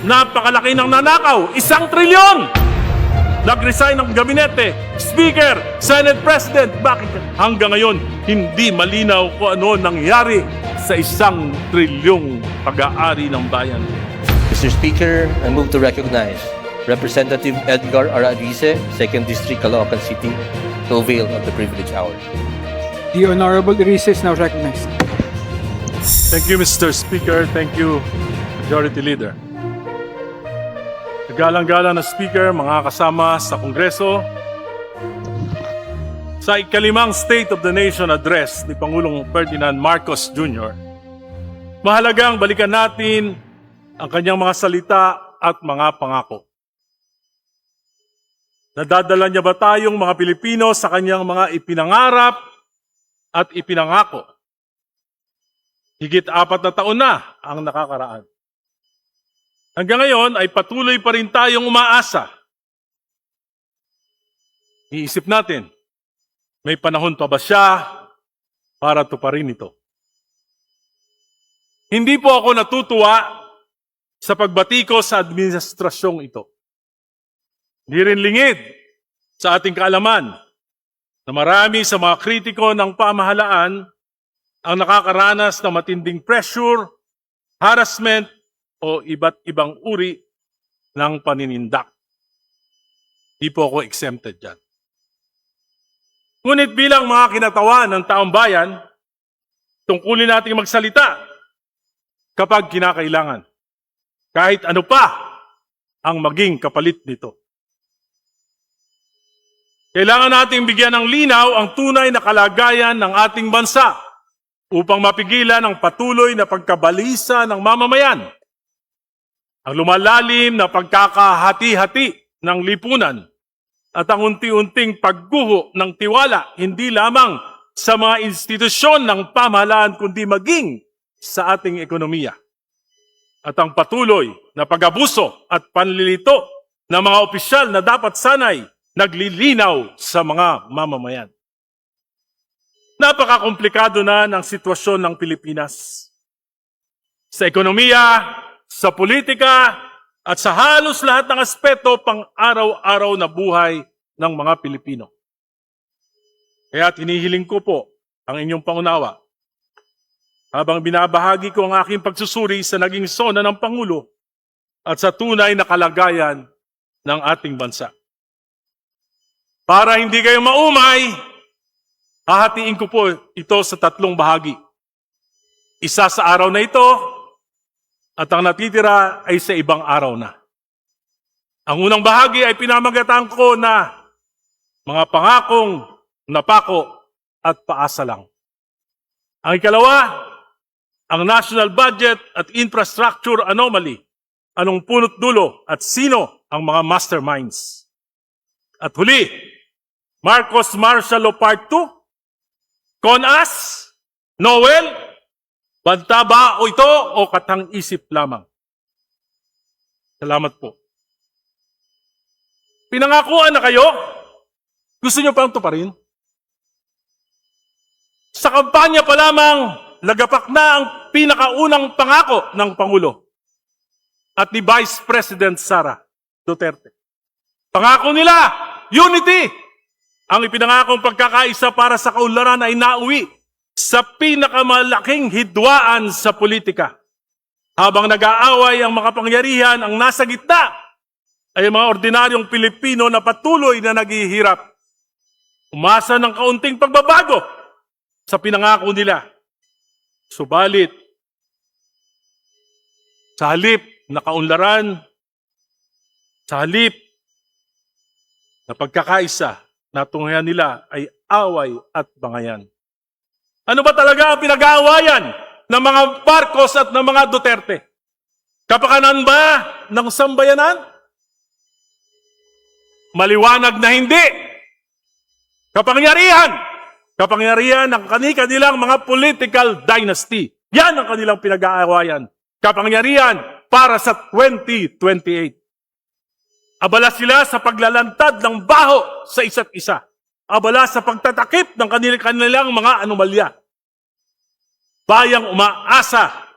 Napakalaki ng nanakaw, 1 trilyon! Nag-resign ng gabinete, Speaker, Senate President. Bakit hanggang ngayon hindi malinaw kung ano nangyari sa 1 trilyong pag-aari ng bayan? Mr. Speaker, I move to recognize Representative Edgar Ararize, 2nd District, Caloocan City, to avail of the privilege hour. The Honorable Ararize is now recognized. Thank you, Mr. Speaker. Thank you, Majority Leader. Galang-galang na Speaker, mga kasama sa Kongreso, sa ikalimang State of the Nation Address ni Pangulong Ferdinand Marcos Jr., mahalagang balikan natin ang kanyang mga salita at mga pangako. Nadadala niya ba tayong mga Pilipino sa kanyang mga ipinangarap at ipinangako? Higit 4 na taon na ang nakakaraan. Hanggang ngayon ay patuloy pa rin tayong umaasa. Iisip natin, may panahon pa ba siya para tuparin ito? Hindi po ako natutuwa sa pagbati ko sa administrasyong ito. Hindi rin lingid sa ating kaalaman na marami sa mga kritiko ng pamahalaan ang nakakaranas ng matinding pressure, harassment, o iba't ibang uri ng paninindak. Di po ako exempted dyan. Ngunit bilang mga kinatawan ng taong bayan, tungkulin nating magsalita kapag kinakailangan. Kahit ano pa ang maging kapalit nito. Kailangan nating bigyan ng linaw ang tunay na kalagayan ng ating bansa upang mapigilan ang patuloy na pagkabalisa ng mamamayan. Ang lumalalim na pagkakahati-hati ng lipunan at ang unti-unting pagguho ng tiwala hindi lamang sa mga institusyon ng pamahalaan kundi maging sa ating ekonomiya. At ang patuloy na pag-abuso at panlilito ng mga opisyal na dapat sanay naglilinaw sa mga mamamayan. Napakakomplikado na ng sitwasyon ng Pilipinas. Sa ekonomiya, sa politika, at sa halos lahat ng aspeto pang araw-araw na buhay ng mga Pilipino. Kaya tinihiling ko po ang inyong pangunawa habang binabahagi ko ang aking pagsusuri sa naging sona ng Pangulo at sa tunay na kalagayan ng ating bansa. Para hindi kayo maumay, hahatiin ko po ito sa 3 bahagi. Isa sa araw na ito, at ang natitira ay sa ibang araw na. Ang unang bahagi ay pinamagatan ko na mga pangakong napako at paasa lang. Ang ikalawa, ang national budget at infrastructure anomaly. Anong punot dulo at sino ang mga masterminds? At huli, Marcos Martial Law Part 2, CONAS, Noel, banta ba o ito o katang-isip lamang? Salamat po. Pinangakuan na kayo? Gusto nyo pang tuparin? Sa kampanya pa lamang, lagapak na ang pinakaunang pangako ng Pangulo at ni Vice President Sara Duterte. Pangako nila, unity! Ang ipinangakong pagkakaisa para sa kaunlaran ay nauwi sa pinakamalaking hidwaan sa politika. Habang nag-aaway ang makapangyarihan, ang nasa gitna ay mga ordinaryong Pilipino na patuloy na naghihirap. Umasa ng kaunting pagbabago sa pinangako nila. Subalit, sa halip na kaunlaran, sa halip na pagkakaisa, natunghyan nila ay away at bangayan. Ano ba talaga ang pinag-aawayan ng mga Marcos at ng mga Duterte? Kapakanan ba ng sambayanan? Maliwanag na hindi. Kapangyarihan! Kapangyarihan ng kanilang mga political dynasty. Yan ang kanilang pinag-aawayan. Kapangyarihan para sa 2028. Abala sila sa paglalantad ng baho sa isa't isa. Abala sa pagtatakip ng kanilang mga anomalya. Bayang umaasa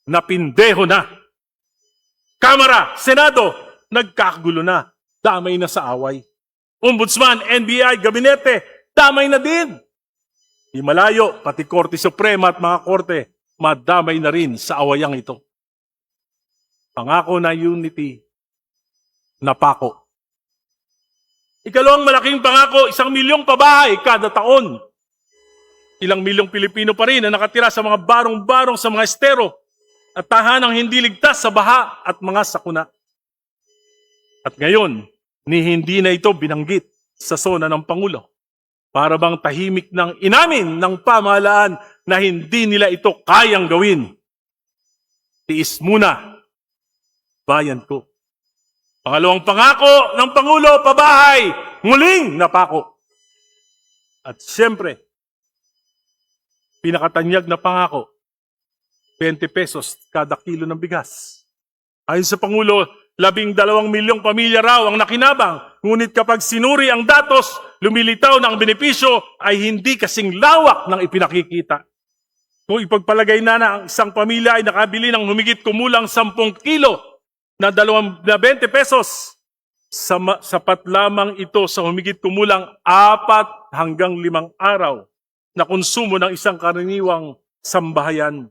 na pindeho na. Kamara, Senado, nagkakagulo na. Damay na sa away. Ombudsman, NBI, Gabinete, damay na din. Di malayo, pati Korte Suprema at mga korte, madamay na rin sa awayang ito. Pangako na unity, napako. Ikalawang malaking pangako, 1 milyong pabahay kada taon. Ilang milyong Pilipino pa rin na nakatira sa mga barong-barong sa mga estero at tahanang hindi ligtas sa baha at mga sakuna. At ngayon, hindi na ito binanggit sa sona ng Pangulo. Para bang tahimik ng inamin ng pamahalaan na hindi nila ito kayang gawin. Tiis muna, bayan ko. Pangalawang pangako ng Pangulo, pabahay, muling napako. At siyempre, pinakatanyag na pangako, 20 pesos kada kilo ng bigas. Ayon sa Pangulo, 12 milyong pamilya raw ang nakinabang. Ngunit kapag sinuri ang datos, lumilitaw na ang benepisyo ay hindi kasing lawak ng ipinakikita. Kung ipagpalagay na ang isang pamilya ay nakabili ng humigit kumulang 10 kilo na 20 pesos, sapat lamang ito sa humigit kumulang 4 hanggang 5 araw na konsumo ng isang karaniwang sambahayan.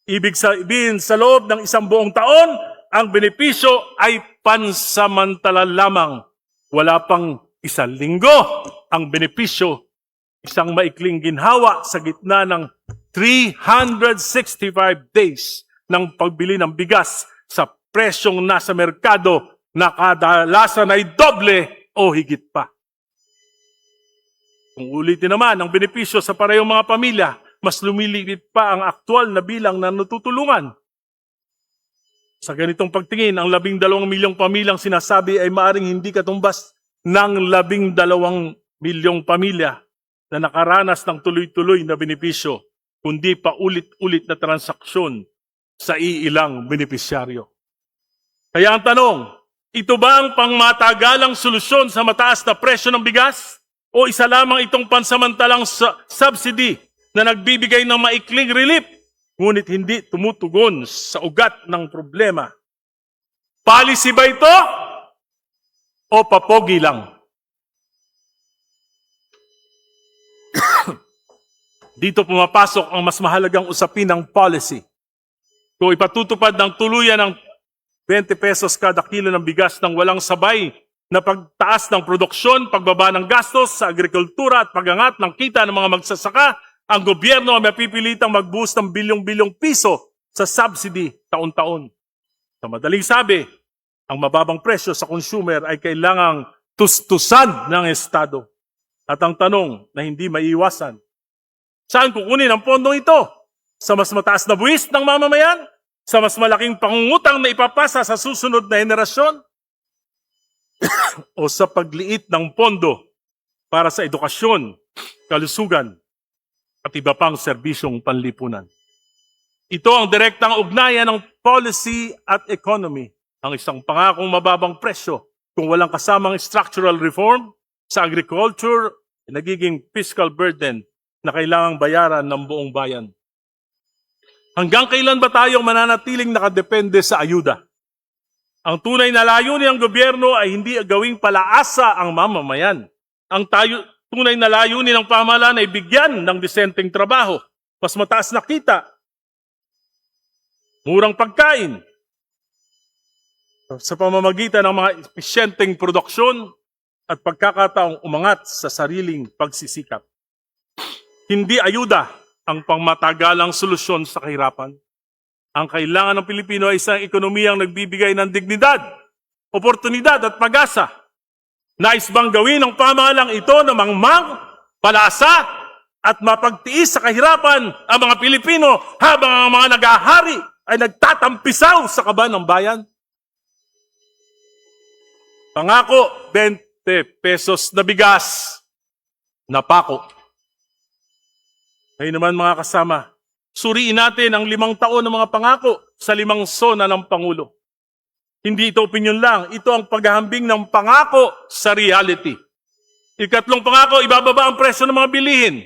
Ibig sabihin, sa loob ng isang buong taon, ang benepisyo ay pansamantala lamang. Wala pang 1 linggo ang benepisyo, isang maikling ginhawa sa gitna ng 365 days ng pagbili ng bigas sa presyong nasa merkado na kadalasan ay doble o higit pa. Kung ulitin naman ang benepisyo sa parehong mga pamilya, mas lumiliit pa ang aktual na bilang na natutulungan. Sa ganitong pagtingin, ang 12 milyong pamilyang sinasabi ay maaring hindi katumbas ng 12 milyong pamilya na nakaranas ng tuloy-tuloy na benepisyo, kundi pa ulit-ulit na transaksyon sa iilang benepisyaryo. Kaya ang tanong, ito ba ang pangmatagalang solusyon sa mataas na presyo ng bigas? O isa lamang itong pansamantalang subsidy na nagbibigay ng maikling relief, ngunit hindi tumutugon sa ugat ng problema? Policy ba ito? O papogi lang? Dito pumapasok ang mas mahalagang usapin ng policy. Kung ipatutupad ng tuluyan ng 20 pesos kada kilo ng bigas ng walang sabay na pagtaas ng produksyon, pagbaba ng gastos sa agrikultura at pagangat ng kita ng mga magsasaka, ang gobyerno ay mapipilitang mag-boost ng bilyong-bilyong piso sa subsidy taon-taon. Sa madaling sabi, ang mababang presyo sa consumer ay kailangang tustusan ng Estado. At ang tanong na hindi maiiwasan, saan kukunin ang pondong ito? Sa mas mataas na buwis ng mamamayan? Sa mas malaking pangungutang na ipapasa sa susunod na henerasyon? O sa pagliit ng pondo para sa edukasyon, kalusugan, at iba pang serbisyong panlipunan? Ito ang direktang ugnayan ng policy at economy. Ang isang pangakong mababang presyo kung walang kasamang structural reform sa agriculture, nagiging fiscal burden na kailangang bayaran ng buong bayan. Hanggang kailan ba tayong mananatiling nakadepende sa ayuda? Ang tunay na layunin ng gobyerno ay hindi gawing palaasa ang mamamayan. Ang tunay na layunin ng pamahalaan ay bigyan ng disenteng trabaho, mas mataas na kita, murang pagkain, sa pamamagitan ng mga epesyenteng produksyon at pagkakataong umangat sa sariling pagsisikap. Hindi ayuda ang pangmatagalang solusyon sa kahirapan. Ang kailangan ng Pilipino ay isang ekonomiyang nagbibigay ng dignidad, oportunidad at pag-asa. Nais bang gawin ng pamahalang ito na mangmang, palasa at mapagtiis sa kahirapan ang mga Pilipino habang ang mga nag-ahari ay nagtatampisaw sa kaban ng bayan? Pangako, 20 pesos na bigas, napako. Ngayon naman mga kasama, suriin natin ang 5 taon ng mga pangako sa 5 sona ng Pangulo. Hindi ito opinion lang, ito ang paghahambing ng pangako sa reality. Ikatlong pangako, ibababa ang presyo ng mga bilihin.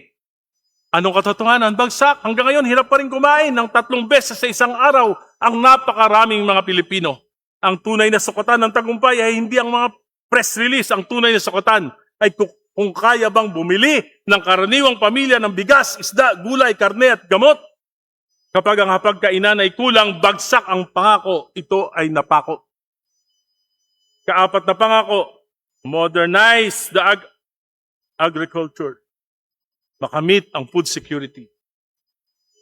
Anong katotohanan? Bagsak. Hanggang ngayon, hirap pa rin kumain ng 3 beses sa isang araw ang napakaraming mga Pilipino. Ang tunay na sukatan ng tagumpay ay hindi ang mga press release. Ang tunay na sukatan ay kung kaya bang bumili ng karaniwang pamilya ng bigas, isda, gulay, karne at gamot. Kapag ang hapagkainan ay kulang, bagsak ang pangako, ito ay napako. Kaapat na pangako, modernize the agriculture. Makamit ang food security.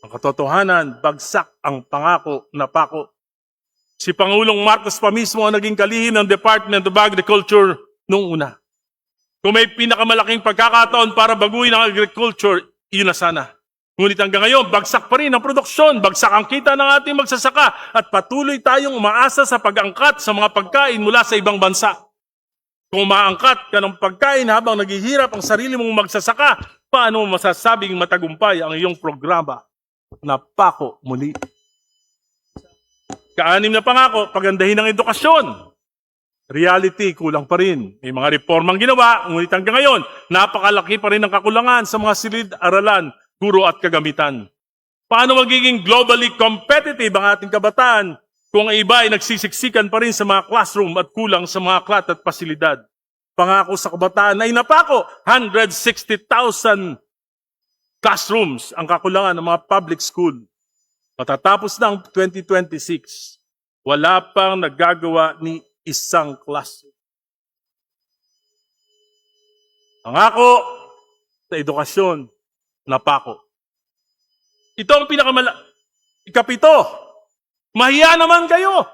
Ang katotohanan, bagsak ang pangako, napako. Si Pangulong Marcos pa mismo ang naging kalihim ng Department of Agriculture noong una. Kung may pinakamalaking pagkakataon para baguhin ang agriculture, iyon na sana. Ngunit hanggang ngayon, bagsak pa rin ang produksyon, bagsak ang kita ng ating magsasaka, at patuloy tayong umaasa sa pag-angkat sa mga pagkain mula sa ibang bansa. Kung maangkat ka ng pagkain habang naghihirap ang sarili mong magsasaka, paano mo masasabing matagumpay ang iyong programa? Napako muli. Kaanim na pangako, pagandahin ang edukasyon. Reality, kulang pa rin. May mga reformang ginawa, ngunit hanggang ngayon, napakalaki pa rin ang kakulangan sa mga silid-aralan, guro at kagamitan. Paano magiging globally competitive ang ating kabataan kung ang iba ay nagsisiksikan pa rin sa mga classroom at kulang sa mga klat at pasilidad? Pangako sa kabataan ay napako, 160,000 classrooms ang kakulangan ng mga public school. Matatapos na ang 2026, wala pang nagagawa ni isang classroom. Pangako sa edukasyon, napako. Ito ang ikapito. Mahiya naman kayo.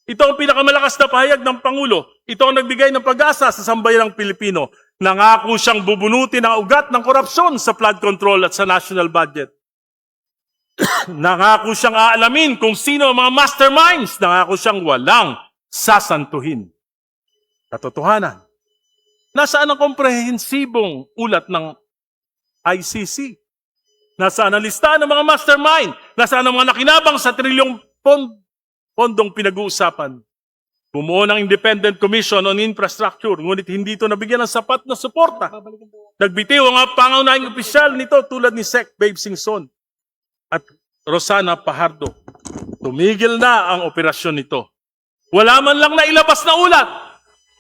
Ito ang pinakamalakas na pahayag ng Pangulo. Ito ang nagbigay ng pag-asa sa sambayanang Pilipino. Nangako siyang bubunutin ang ugat ng korupsyon sa flood control at sa national budget. Nangako siyang aalamin kung sino ang mga masterminds. Nangako siyang walang sasantuhin. Katotohanan, nasaan ang komprehensibong ulat ng ICC? Nasaan ang listahan ng mga mastermind? Nasaan ang mga nakinabang sa trilyong pondong pinag-uusapan? Bumuo ng Independent Commission on Infrastructure, ngunit hindi ito nabigyan ng sapat na suporta. Nagbitiw ang mga pangunahing opisyal nito tulad ni Sec. Babe Singson at Rosana Pajardo. Tumigil na ang operasyon nito. Wala man lang nailabas na ulat.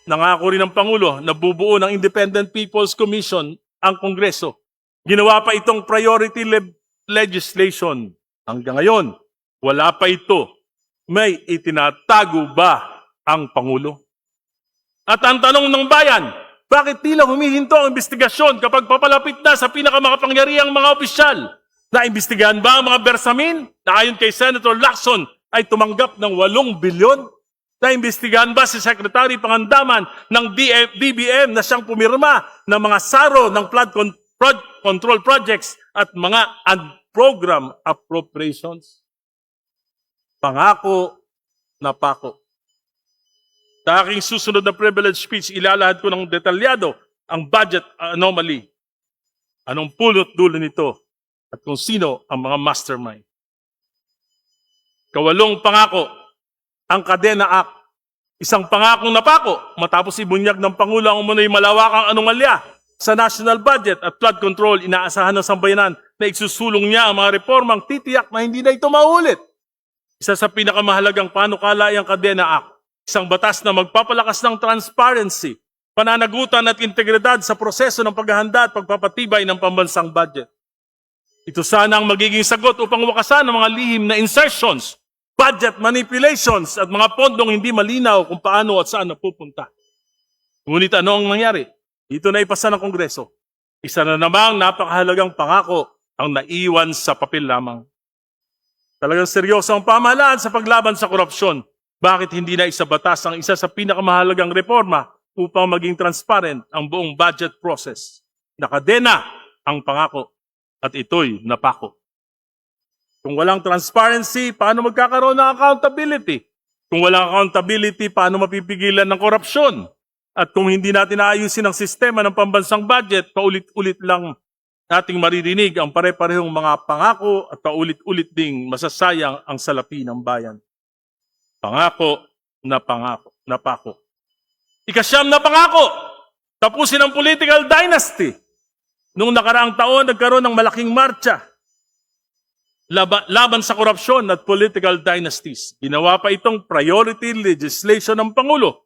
Nangako rin ng Pangulo na bubuo ng Independent People's Commission ang Kongreso. Ginawa pa itong priority legislation. Hanggang ngayon, wala pa ito. May itinatago ba ang Pangulo? At ang tanong ng bayan, bakit tila humihinto ang investigasyon kapag papalapit na sa pinakamakapangyarihang mga opisyal? Naimbestigahan ba ang mga bersamin na ayon kay Senator Lacson ay tumanggap ng 8 bilyon? Naimbestigahan ba si Secretary Pangandaman ng DBM na siyang pumirma ng mga saro ng flood control projects at mga unprogrammed appropriations? Pangako, napako. Sa aking susunod na privilege speech, ilalahad ko ng detalyado ang budget anomaly. Anong pulot dulo nito at kung sino ang mga mastermind. Kawalong pangako, ang Kadena Act. Isang pangakong napako matapos ibunyag ng Pangulo ang umunoy malawakang anomalya sa national budget at flood control. Inaasahan ng sambayanan na isusulong niya ang mga reformang titiyak na hindi na ito maulit. Isa sa pinakamahalagang panukala ay ang Kadena Act. Isang batas na magpapalakas ng transparency, pananagutan at integridad sa proseso ng paghahanda at pagpapatibay ng pambansang budget. Ito sana ang magiging sagot upang wakasan ang mga lihim na insertions, budget manipulations at mga pondong hindi malinaw kung paano at saan napupunta. Ngunit ano ang nangyari? Ito na ipasa ng Kongreso. Isa na namang napakahalagang pangako ang naiwan sa papel lamang. Talagang seryoso ang pamahalaan sa paglaban sa korupsyon. Bakit hindi na isabatas ang isa sa pinakamahalagang reforma upang maging transparent ang buong budget process? Nakadena ang pangako at ito'y napako. Kung walang transparency, paano magkakaroon ng accountability? Kung walang accountability, paano mapipigilan ng korupsyon? At kung hindi natin aayusin ang sistema ng pambansang budget, paulit-ulit lang nating maririnig ang pare-parehong mga pangako at paulit-ulit ding masasayang ang salapi ng bayan. Pangako, napako. Ikasyam na pangako, tapusin ang political dynasty. Noong nakaraang taon, nagkaroon ng malaking marcha. laban sa korupsyon at political dynasties. Ginawa pa itong priority legislation ng Pangulo.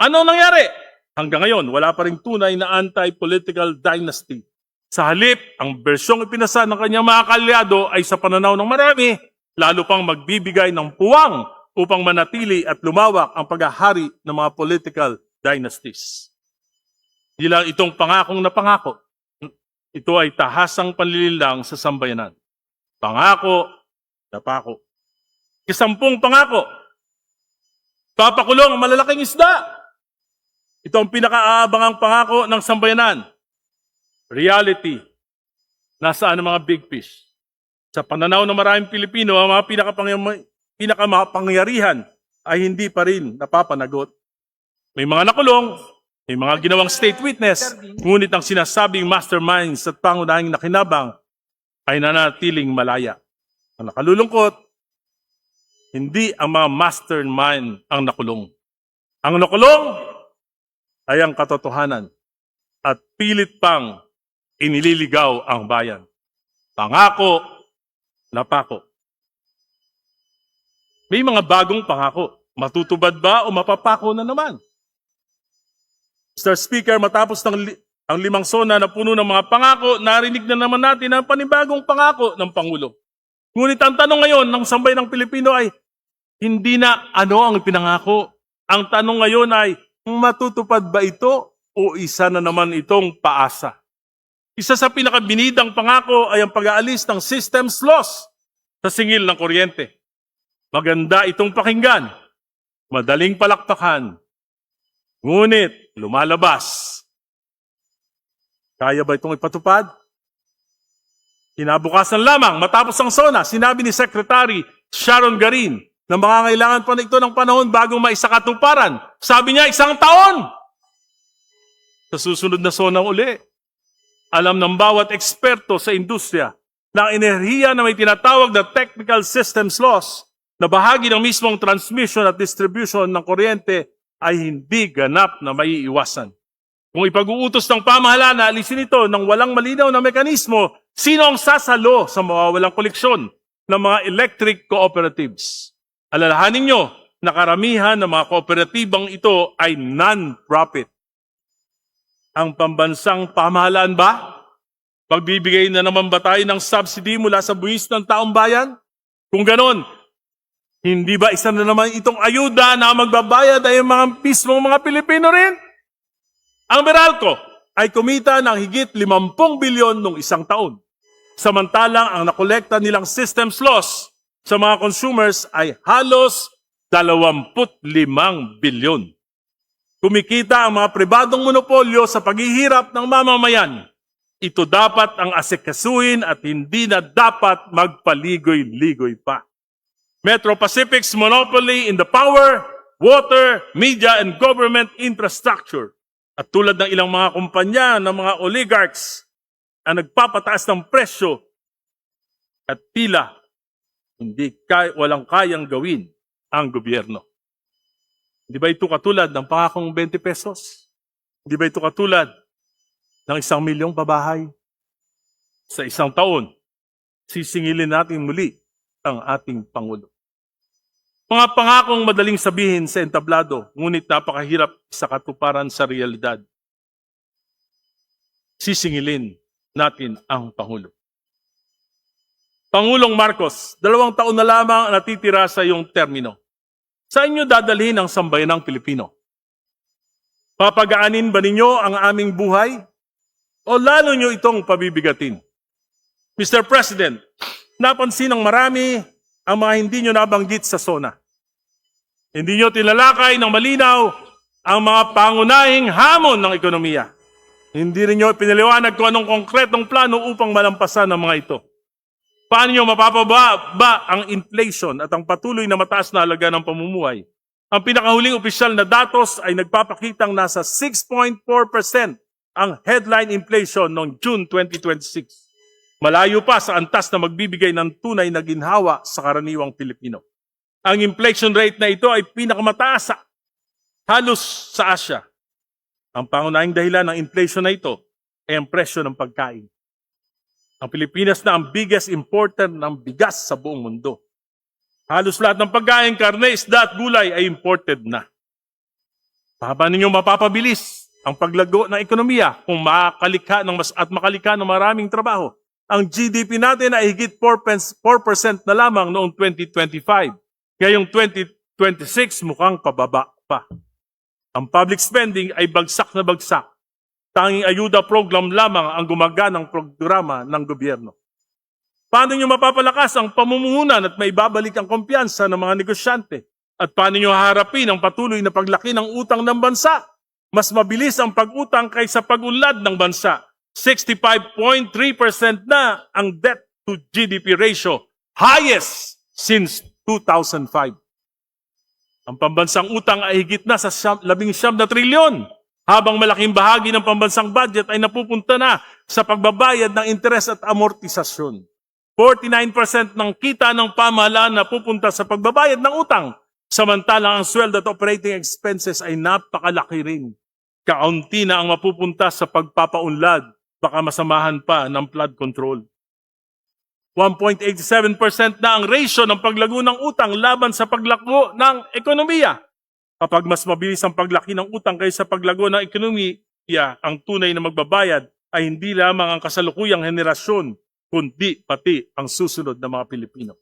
Ano nangyari? Hanggang ngayon, wala pa ring tunay na anti-political dynasty. Sa halip, ang bersyong ipinasa ng kanyang mga kalyado ay sa pananaw ng marami, lalo pang magbibigay ng puwang upang manatili at lumawak ang paghahari ng mga political dynasties. Di lang itong pangakong napangako. Ito ay tahasang panlililang sa sambayanan. Pangako, napako. Isampung pangako. Papakulong ang malalaking isda. Ito ang pinakaabangang pangako ng sambayanan. Reality. Nasaan ang mga big fish? Sa pananaw ng maraming Pilipino, ang mga pinakamapangyarihan ay hindi pa rin napapanagot. May mga nakulong, may mga ginawang state witness, ngunit ang sinasabing masterminds at pangunahing nakinabang ay nanatiling malaya. Ang nakalulungkot, hindi ang mga mastermind ang nakulong. Ang nakulong ay ang katotohanan at pilit pang inililigaw ang bayan. Pangako, napako. May mga bagong pangako. Matutubad ba o mapapako na naman? Mr. Speaker, matapos ang 5 sona na puno ng mga pangako, narinig na naman natin ang panibagong pangako ng Pangulo. Ngunit ang tanong ngayon ng sambayanang Pilipino ay, hindi na ano ang ipinangako. Ang tanong ngayon ay, matutupad ba ito o isa na naman itong paasa? Isa sa pinakabinidang pangako ay ang pag-aalis ng systems loss sa singil ng kuryente. Maganda itong pakinggan, madaling palakpakan, ngunit lumalabas. Kaya ba itong ipatupad? Kinabukasan lamang, matapos ang SONA, sinabi ni Secretary Sharon Garin na makangailangan pa na ito ng panahon bago maisakatuparan. Sabi niya, 1 taon! Sa susunod na SONA uli, alam ng bawat eksperto sa industriya na ang enerhiya na may tinatawag na technical systems loss na bahagi ng mismong transmission at distribution ng kuryente ay hindi ganap na maiiwasan. Kung ipag-uutos ng pamahalaan na alisin ito ng walang malinaw na mekanismo, sino ang sasalo sa mawawalang koleksyon ng mga electric cooperatives? Alalahanin nyo na karamihan ng mga kooperatibang ito ay non-profit. Ang pambansang pamahalaan ba? Pagbibigay na naman ba tayo ng subsidy mula sa buwis ng taong bayan? Kung ganon, hindi ba isa na naman itong ayuda na magbabayad ay mga mismong mga Pilipino rin? Ang Meralco ay kumita ng higit 50 bilyon noong 1 taon. Samantalang ang nakolekta nilang systems loss sa mga consumers ay halos 25 bilyon. Kumikita ang mga pribadong monopolyo sa paghihirap ng mamamayan. Ito dapat ang asikasuhin at hindi na dapat magpaligoy-ligoy pa. Metro Pacific's monopoly in the power, water, media, and government infrastructure. At tulad ng ilang mga kumpanya ng mga oligarchs ang nagpapataas ng presyo at tila walang kayang gawin ang gobyerno. Hindi ba ito katulad ng pangakong 20 pesos? Hindi ba ito katulad ng 1 milyong pabahay? Sa 1 taon, sisingilin natin muli ang ating Pangulo. Mga pangakong madaling sabihin sa entablado, ngunit napakahirap sa katuparan sa realidad. Sisingilin natin ang Pangulo. Pangulong Marcos, 2 taon na lamang ang natitira sa iyong termino. Saan niyo dadalhin ang sambayanang Pilipino? Papagaanin ba ninyo ang aming buhay? O lalo niyo itong pabibigatin? Mr. President, napansin ng marami ang mga hindi niyo nabanggit sa SONA. Hindi niyo tinalakay ng malinaw ang mga pangunahing hamon ng ekonomiya. Hindi rin niyo pinaliwanag kung anong konkretong plano upang malampasan ang mga ito. Paano niyo mapapababa ang inflation at ang patuloy na mataas na halaga ng pamumuhay? Ang pinakahuling opisyal na datos ay nagpapakitang nasa 6.4% ang headline inflation noong June 2026. Malayo pa sa antas na magbibigay ng tunay na ginhawa sa karaniwang Pilipino. Ang inflation rate na ito ay pinakamataas halos sa Asia. Ang pangunahing dahilan ng inflation na ito ay ang presyo ng pagkain. Ang Pilipinas na ang biggest importer ng bigas sa buong mundo. Halos lahat ng pagkain, karne, isda at gulay ay imported na. Paano ninyo mapapabilis ang paglago ng ekonomiya kung makalikha ng maraming trabaho? Ang GDP natin ay higit 4% na lamang noong 2025. Ngayong 2026 mukhang pababa pa. Ang public spending ay bagsak na bagsak. Tanging ayuda program lamang ang gumaganang programa ng gobyerno. Paano nyo mapapalakas ang pamumuhunan at maibabalik ang kumpiyansa ng mga negosyante? At paano nyo haharapin ang patuloy na paglaki ng utang ng bansa? Mas mabilis ang pag-utang kaysa pag-unlad ng bansa. 65.3% na ang debt to GDP ratio, highest since 2005. Ang pambansang utang ay higit na sa 19 na trilyon, habang malaking bahagi ng pambansang budget ay napupunta na sa pagbabayad ng interes at amortisasyon. 49% ng kita ng pamahalaan napupunta sa pagbabayad ng utang, samantalang ang sweldo at operating expenses ay napakalaki rin. Kaunti na ang mapupunta sa pagpapaunlad, baka masamahan pa ng flood control. 1.87% na ang ratio ng paglago ng utang laban sa paglago ng ekonomiya. Kapag mas mabilis ang paglaki ng utang kaysa paglago ng ekonomiya, ang tunay na magbabayad ay hindi lamang ang kasalukuyang henerasyon, kundi pati ang susunod na mga Pilipino.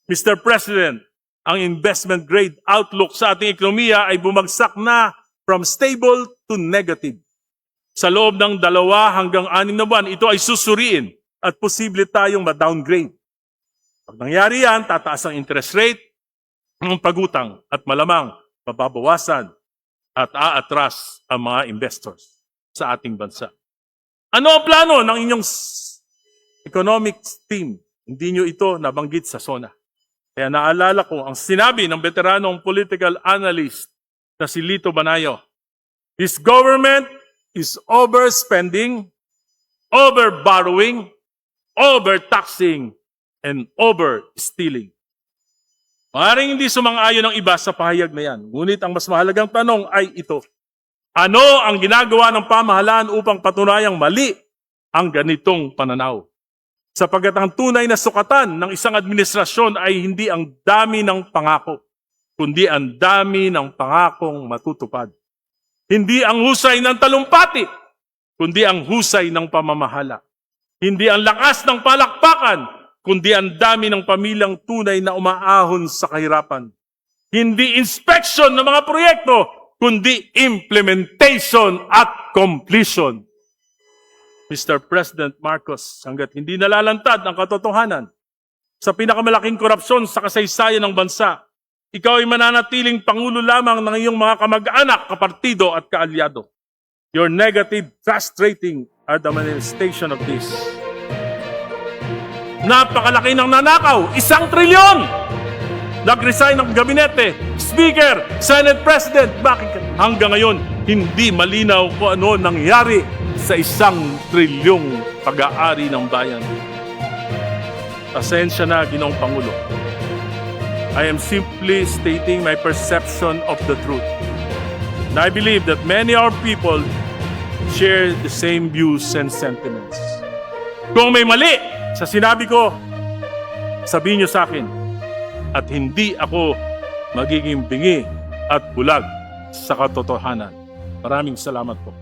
Mr. President, ang investment grade outlook sa ating ekonomiya ay bumagsak na from stable to negative. Sa loob ng 2 hanggang 6 na buwan, ito ay susuriin at posible tayong ma-downgrade. Pag nangyari yan, tataas ang interest rate, ang pagutang at malamang mababawasan at aatras ang mga investors sa ating bansa. Ano ang plano ng inyong economics team? Hindi nyo ito nabanggit sa SONA. Kaya naalala ko ang sinabi ng veteranong political analyst na si Lito Banayo. This government is overspending, overborrowing, overtaxing, and overstealing. Maaaring hindi sumang-ayon ang iba sa pahayag na yan. Ngunit ang mas mahalagang tanong ay ito. Ano ang ginagawa ng pamahalaan upang patunayang mali ang ganitong pananaw? Sapagkat ang tunay na sukatan ng isang administrasyon ay hindi ang dami ng pangako, kundi ang dami ng pangakong matutupad. Hindi ang husay ng talumpati, kundi ang husay ng pamamahala. Hindi ang lakas ng palakpakan, kundi ang dami ng pamilyang tunay na umaahon sa kahirapan. Hindi inspection ng mga proyekto, kundi implementation at completion. Mr. President Marcos, hanggat hindi nalalantad ang katotohanan sa pinakamalaking korupsyon sa kasaysayan ng bansa, ikaw ay mananatiling pangulo lamang ng iyong mga kamag-anak, kapartido at kaalyado. Your negative trust rating are the manifestation of this. Napakalaki ng nanakaw, 1 trilyon! Nag-resign ng gabinete, Speaker, Senate President. Bakit hanggang ngayon hindi malinaw kung ano nangyari sa 1 trilyong pag-aari ng bayan? Pasensya na, Ginoong Pangulo. I am simply stating my perception of the truth. And I believe that many of our people share the same views and sentiments. Kung may mali sa sinabi ko, sabihin niyo sa akin at hindi ako magiging bingi at bulag sa katotohanan. Maraming salamat po.